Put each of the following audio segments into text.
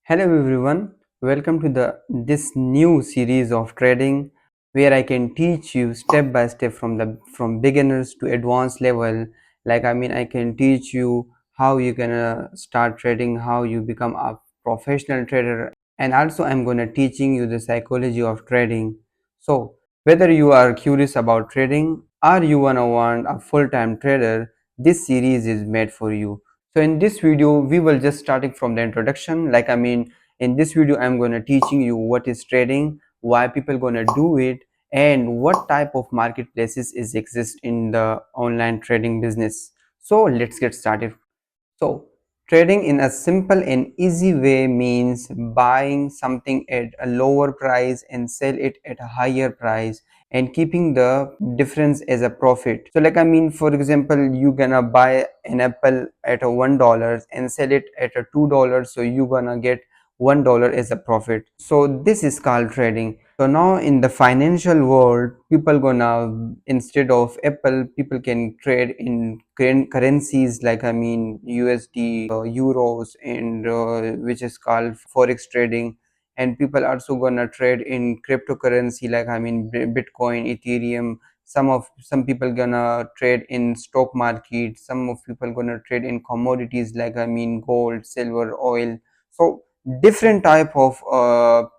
Hello everyone, welcome to this new series of trading where I can teach you step by step from beginners to advanced level. I can teach you how you can start trading, how you become a professional trader, and also I'm going to teaching you the psychology of trading. So whether you are curious about trading or you wanna want a full-time trader, this series is made for you. So in this video we will just starting from the introduction. In this video I'm going to teaching you what is trading, why people going to do it, and what type of marketplaces is exist in the online trading business. So let's get started. So, trading in a simple and easy way means buying something at a lower price and sell it at a higher price and keeping the difference as a profit. So, for example, you gonna buy an apple at a $1 and sell it at a $2, so you gonna get $1 as a profit. So, this is called trading. So now in the financial world, people gonna instead of Apple, people can trade in currencies USD, euros, and which is called forex trading. And people also gonna trade in cryptocurrency Bitcoin, Ethereum. Some people gonna trade in stock market. Some of people gonna trade in commodities gold, silver, oil. So different type of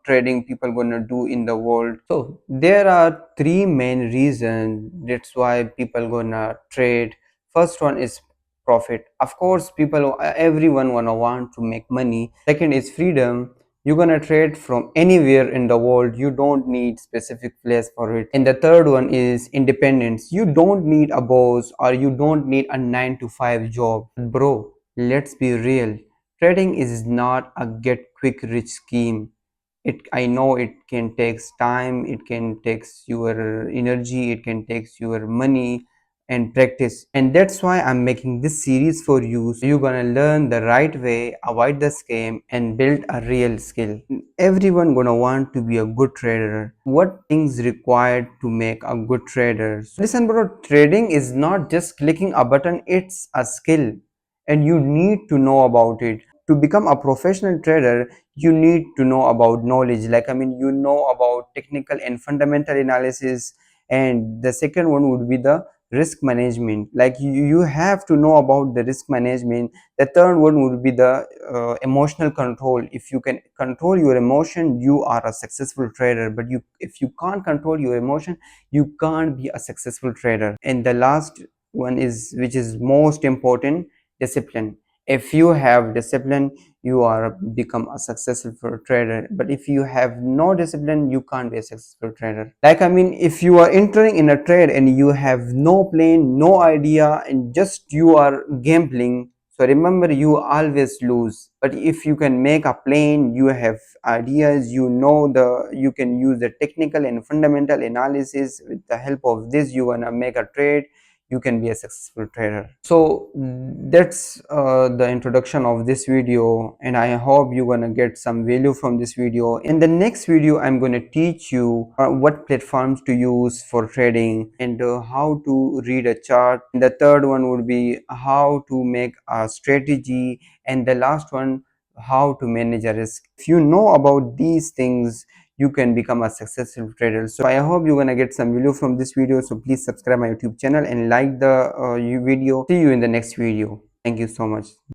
trading people gonna do in the world. So there are three main reasons that's why people gonna trade. First one is profit. Of course, people, everyone wanna want to make money. Second is freedom. You're gonna trade from anywhere in the world. You don't need specific place for it. And the third one is independence. You don't need a boss or you don't need a 9 to 5 job. Bro, let's be real. Trading is not a get quick rich scheme. I know it can takes time, it can takes your energy, it can takes your money and practice. And that's why I'm making this series for you. So you're gonna learn the right way, avoid the scam, and build a real skill. Everyone gonna want to be a good trader. What things required to make a good trader? So listen bro, trading is not just clicking a button, it's a skill and you need to know about it. To become a professional trader, you need to know about knowledge, you know about technical and fundamental analysis. And the second one would be the risk management, you have to know about the risk management. The third one would be the emotional control. If you can control your emotion, you are a successful trader. But you if you can't control your emotion, you can't be a successful trader. And the last one is, which is most important, discipline. If you have discipline, you are become a successful trader. But if you have no discipline, you can't be a successful trader. If you are entering in a trade and you have no plan, no idea, and just you are gambling, so remember, you always lose. But if you can make a plan, you have ideas, you can use the technical and fundamental analysis. With the help of this, you wanna make a trade, you can be a successful trader. So that's the introduction of this video, and I hope you're gonna get some value from this video. In the next video, I'm gonna teach you what platforms to use for trading and how to read a chart. And the third one would be how to make a strategy, and the last one, how to manage a risk. If you know about these things, you can become a successful trader. So I hope you're gonna get some value from this video. So please subscribe my YouTube channel and like the video. See you in the next video. Thank you so much.